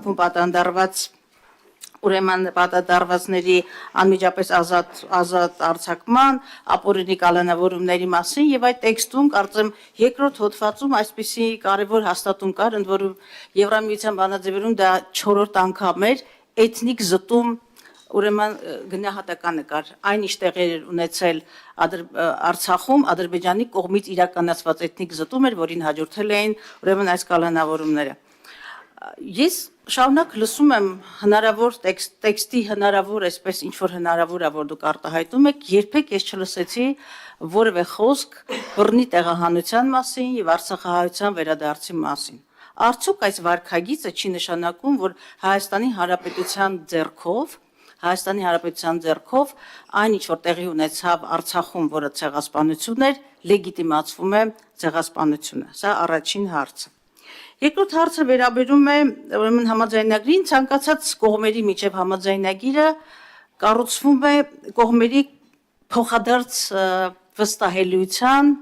օրենքում պատանդարված ուրեմն պատանդարվածների անմիջապես ազատ արձակման, ապօրինի կալանավորումների մասին եւ այդ տեքստում կարծեմ երկրորդ հոդվածում այսպիսի կարևոր հաստատում կար, ընդ որում Եվրամիության բանաձևերում դա 4-րդ անգամ էր էթնիկ զտում ուրեմն գնահատականը կար, այնիշ տեղեր էր ունեցել Արցախում Ադրբեջանի կողմից իրականացված էթնիկ զտում էր, որին հաջորդել էին ուրեմն այս կալանավորումները։ Ես շարունակ լսում եմ հնարավոր տեքստի հնարավոր, այսպես ինչ որ հնարավոր է, որ դուք արտահայտում եք, երբեք ես չլսեցի որևէ խոսք բռնի տեղահանության մասին եւ արցախահայության վերադարձի մասին։ Արդյոք այս վարքագիծը չի նշանակում, որ Հայաստանի Հանրապետության ձեռքով այն ինչ որ տեղի ունեցավ Արցախում, որը ցեղասպանություն էր, լեգիտիմացվում է ցեղասպանությունը։ Սա առաջին հարցը։ Երկրորդ հարցը վերաբերում է ուրեմն համաձայնագրին, ցանկացած կողմերի միջև համաձայնագիրը կառուցվում է կողմերի փոխադարձ վստահելիության,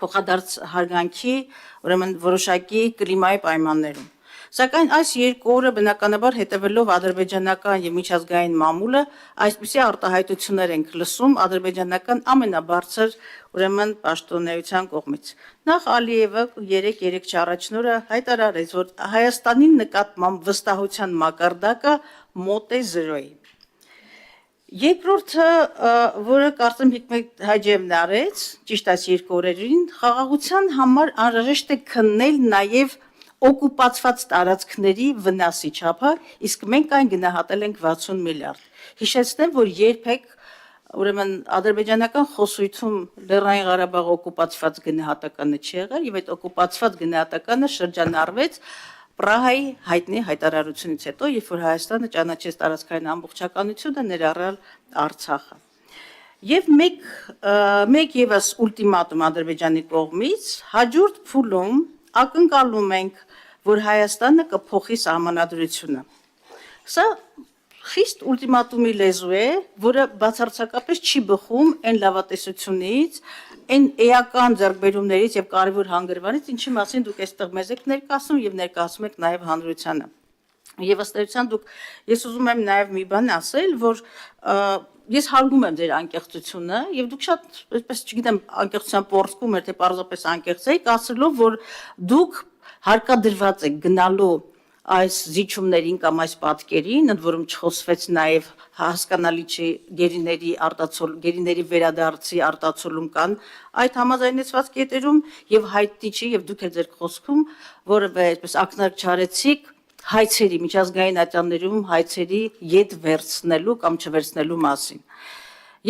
փոխադարձ հարգանքի, ուրեմն որոշակի կլիմայի պայմաններում։ Սակայն այս երկու օրը բնականաբար հետևելով ադրբեջանական եւ միջազգային մամուլը այսպիսի արտահայտություններ ենք լսում ադրբեջանական ամենաբարձր ուրեմն պաշտոնեության կողմից։ Նախ Ալիևը 3 առաջնորդը հայտարարեց, որ Հայաստանի նկատմամբ վստահության մակարդակը մոտ է 0-ի։ Երկրորդը, որը կարծեմ Հիկմետ Հաջիևն արեց, ճիշտ այս երկու օրերին, խաղաղության համար անհրաժեշտ է քննել նաև օկուպացված տարածքների վնասի չափը, իսկ մենք այն գնահատել ենք 60 միլիարդ։ Հիշեցնեմ, որ երբեք ուրեմն ադրբեջանական խոսույթում Լեռնային Ղարաբաղը օկուպացված գնահատականը չի եղել, եւ այդ օկուպացված գնահատականը շրջանառվեց Պրահայի հայտնի հայտարարությունից հետո, երբ որ Հայաստանը ճանաչեց տարածքային ամբողջականությունը, ներառյալ Արցախը։ Եվ մեկ եւս ուլտիմատում Ադրբեջանի կողմից հաջորդ փուլում ակնկալում ենք, որ Հայաստանը կփոխի սահմանադրությունը։ Սա խիստ ուլտիմատումի լեզու է, որը բացարձակապես չի բխում այն լավատեսությունից, այն էական ձեռքբերումներից եւ կարևոր հանգրվանից, ինչի մասին դուք այստեղ մեզ եք ներկայացնում եւ ներկայացում եք նաեւ հանրությանը։ Եվ ըստ էության ես ուզում եմ նաեւ մի բան ասել, որ ես հարգում եմ ձեր անկեղծությունը եւ դուք շատ, այսպես չգիտեմ, անկեղծության պորսկում եք, թե պարզապես անկեղծ եք, ասելով, որ դուք հարկադրված եք գնալու այս զիջումներին կամ այս պատկերին, ընդ որում չխոսվեց նաև հասկանալի չի գերիների վերադարձի արտացոլում կան այդ համաձայնեցված կետերում եւ հայտնի չի եւ դուք եք ձեր խոսքում, որը այսպես ակնարկ չարեցիք հայցերի միջազգային ատյաններում հայցերի յետ վերցնելու կամ չվերցնելու մասին։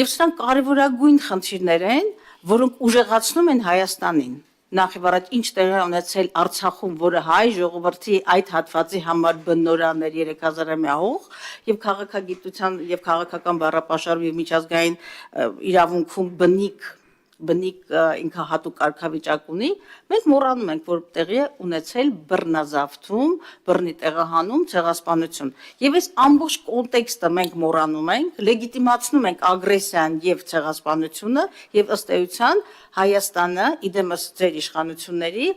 Եվ սրանք կարևորագույն խնդիրներ են, որոնք ուժեղացնում են Հայաստանին։ Նախ եւ առաջ ինչ տեղի ունեցել Արցախում, որը հայ ժողովրդի այդ հատվածի համար բնորան էր 3000-ամյա հող եւ քաղաքագիտության եւ քաղաքական բառապաշարում եւ միջազգային իրավունքում բնիկ ինքահատուկ կարգավիճակ ունի, մենք մոռանում ենք, որ տեղի է ունեցել բռնազավթում, բռնի տեղահանում, ցեղասպանություն։ Եվ այս ամբողջ կոնտեքստը մենք մոռանում ենք, լեգիտիմացնում ենք ագրեսիան եւ ցեղասպանությունը եւ ըստ էության Հայաստանը, իդեմս ձեր իշխանությունների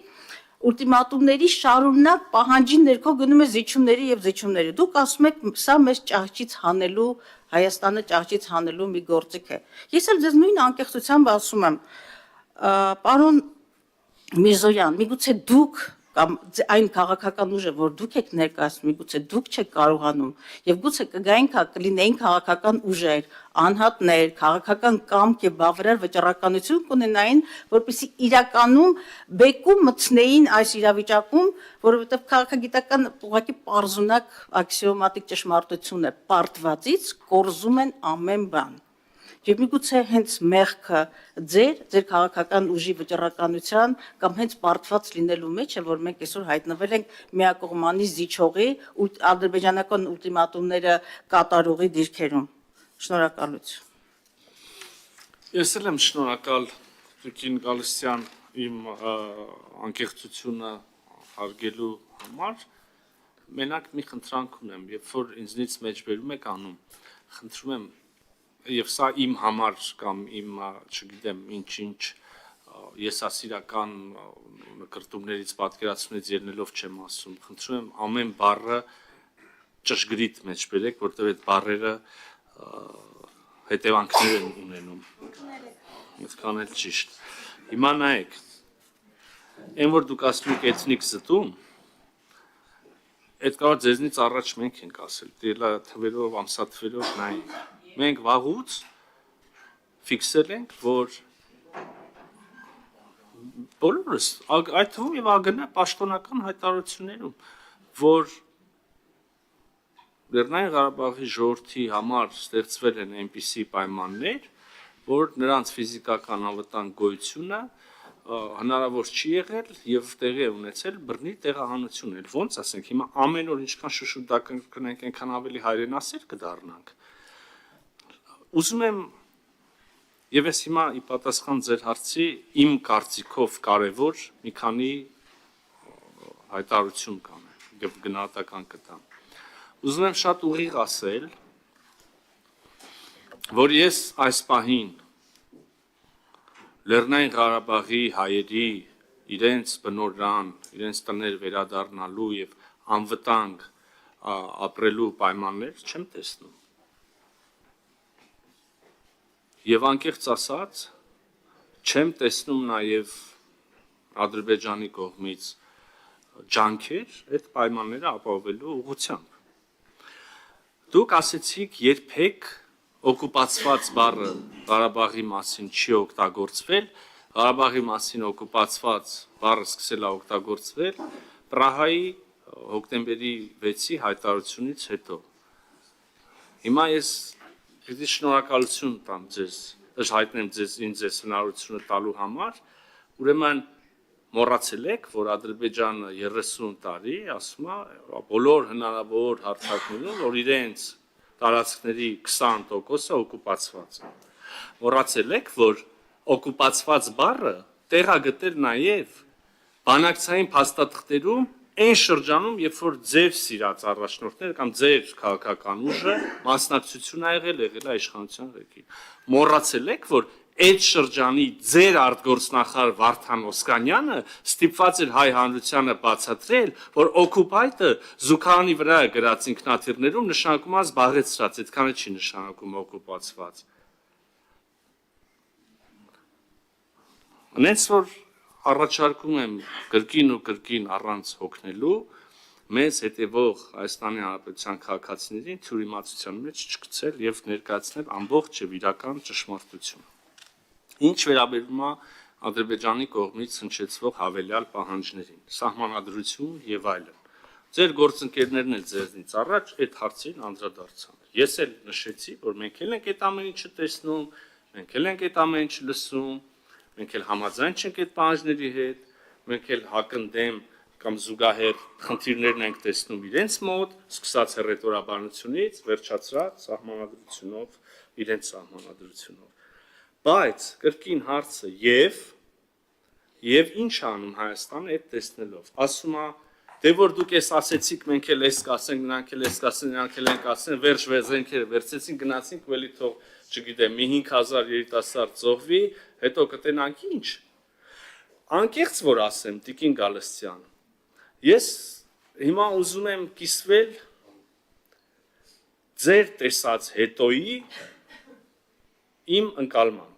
ուլտիմատումների շարունակ պահանջի ներքո գնում է զիջումների եւ զիջումների։ Դուք ասում եք, սա մեզ ճահճից հանելու, Հայաստանը ճահճից հանելու մի գործիք է։ Ես էլ ձեզ նույն անկեղծությամբ ասում եմ, պարոն Միրզոյան, միգուցե դուք կամ այն քաղաքական ուժը, որ դուք եք ներկայացնում, միգուցե դուք չեք կարողանում եւ գուցե կլինեին քաղաքական ուժեր, անհատներ, քաղաքական կամք եւ բավարար վճռականություն կունենային, որպեսզի իրականում բեկում մտցնեին այս իրավիճակում, որովհետեւ քաղաքագիտական ուղղակի պարզունակ աքսիոմատիկ ճշմարտություն է, պարտվածից կորզում են ամեն բան։ Եվ միգուցե հենց մեղքը ձեր քաղաքական ուժի վճռականության կամ հենց պարտված լինելու մեջ է, որ մենք այսօր հայտնվել ենք միակողմանի զիջողի ու ադրբեջանական ուլտիմատումները կատարողի դիրքերում։ Շնորհակալություն։ Ես էլ եմ շնորհակալ Տիկին Գալստյան իմ անկեղծությունը հարգելու համար։ Մենակ մի խնդրանք ունեմ, երբ որ ինձնից մեջբերում եք անում, խնդրում եմ եւ սա իմ համար կամ իմ, չգիտեմ, ինչ եսասիրական նկրտումներից պատկերացումից ելնելով չեմ ասում, խնդրում եմ ամեն բառը ճշգրիտ մեջ բերեք, որտեղ այդ բառերը հետևանքներ են ունենում։ Այդքան էլ ճիշտ։ Հիմա նայեք, այն որ դուք ասում եք էթնիկ զտում, այդ կարող ձեզնից առաջ մենք ենք ասել, դիլա թվերով, ամսաթվերով նայենք։ Մենք վաղուց ֆիքսել ենք, որ բոլորս, այդ թվում եւ ԱԳՆ պաշտոնական հայտարարություններում, որ Լեռնային Ղարաբաղի ժողովրդի համար ստեղծվել են այնպիսի պայմաններ, որ նրանց ֆիզիկական անվտանգ գոյությունը հնարավոր չի եղել եւ տեղի է ունեցել բռնի տեղահանություն էլ ոնց ասենք հիմա ամեն օր ինչքան շշուտական կնենք այնքան ավելի հայրենասեր կդառնանք ուզում եմ եւ ես հիմա ի պատասխան ձեր հարցի իմ կարծիքով կարեւոր մի քանի հայտարարություն կանեմ եւ գնահատական կտամ ուզում եմ շատ ուղիղ ասել որ ես այս պահին Լեռնային Ղարաբաղի հայերի իրենց բնորան, իրենց տներ վերադառնալու եւ անվտանգ ապրելու պայմաններ չեմ տեսնում։ Եվ անկեղծ ասած, չեմ տեսնում նաեւ Ադրբեջանի կողմից ջանքեր այդ պայմանները ապահովելու ուղղությամբ։ Դուք ասեցիք երբեք օկուպացված բառը Ղարաբաղի մասին չի օգտագործվել, Ղարաբաղի մասին օկուպացված բառը սկսել է օգտագործվել Պրահայի հոկտեմբերի 6-ի հայտարարությունից հետո։ Հիմա ես պիտի շնորհակալություն տամ ձեզ, հայտնեմ ձեզ հնարավորությունը տալու համար, ուրեմն մոռացել եք, որ Ադրբեջանը 30 տարի ասում է բոլոր հնարավոր հարթակներում, որ իրենց տարածքների 20%-ը օկուպացված է։ Մոռացել եք, որ օկուպացված բառը տեղ է գտել նաև բանակցային փաստաթղթերում այն շրջանում, երբ որ ձեր սիրած առաջնորդները կամ ձեր քաղաքական ուժը մասնակցություն ա եղել է իշխանության ղեկին։ Մոռացել եք, որ այդ շրջանի ձեր արտգործնախարար Վարդան Օսկանյանը ստիպված էր հայ հանրությանը բացատրել, որ օկուպայտը զուգարանի վրա գրած ինքնաթիռներում նշանակում է զբաղեցրած, այդքանը չի նշանակում օկուպացված։ Նենց որ առաջարկում եմ կրկին ու կրկին առանց հոգնելու մեզ հետևող Հայաստանի Հանրապետության քաղաքացիներին թյուրիմացության մեջ չգցել եւ ներկայացնել ամբողջ եւ իրական ճշմարտությունը։ Ինչ վերաբերում է Ադրբեջանի կողմից հնչեցվող հավելյալ պահանջներին, սահմանադրություն եւ այլն։ Ձեր գործընկերներն էլ ձեզնից առաջ այդ հարցին անդրադարձան։ Ես էլ նշեցի, որ մենք էլ ենք այդ ամեն ինչը տեսնում, մենք էլ ենք այդ ամեն ինչը լսում, մենք էլ համաձայն չենք այդ պահանջների հետ, մենք էլ հակընդդեմ կամ զուգահեռ խնդիրներն ենք տեսնում իրենց մոտ, սկսած հռետորաբանությունից, վերջացրած սահմանադրությունով, իրենց սահմանադրությունով։ Բայց կրկին հարցը եւ ինչ անում Հայաստանը այդ տեսնելով։ Ասում է, դե որ դուք էս ասեցիք, մենք էլ էս կասենք, նրանք էլ էս կասեն, նրանք էլ են կասեն, վերջ վեզենքերը վերցեցին, գնացինք, ու էլի թող, չգիտեմ, մի 5000 երիտասարդ ծողվի, հետո կտենանք ինչ։ Անկեղծ որ ասեմ, Տիկին Գալստյան, ես հիմա ուզում եմ կիսվել ձեր տեսած հետոյի իմ ընկալմամբ։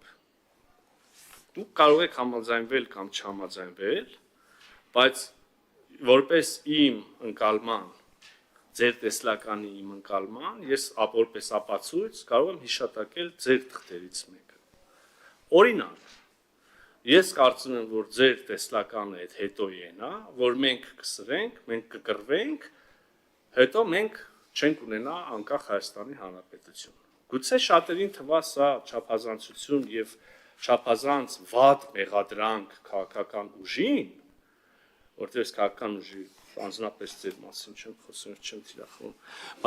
Դուք կարող եք համաձայնվել կամ չհամաձայնվել, բայց որպես իմ ընկալման, ձեր տեսլականի իմ ընկալման, ես որպես ապացույց կարող եմ հիշատակել ձեր թղթերից մեկը։ Օրինակ, ես կարծում եմ, որ ձեր տեսլականը այդ հետոյի է նա, որ մենք կսրենք, մենք կկռվենք, հետո մենք չենք ունենա անկախ Հայաստանի Հանրապետություն։ Գուցե շատերին թվա սա չափազանցություն եւ չափազանց վատ մեղադրանք քաղաքական ուժին, որտեղ քաղաքական ուժի անձնապես ձեր մասին չեմ խոսում, չեմ թիրախում,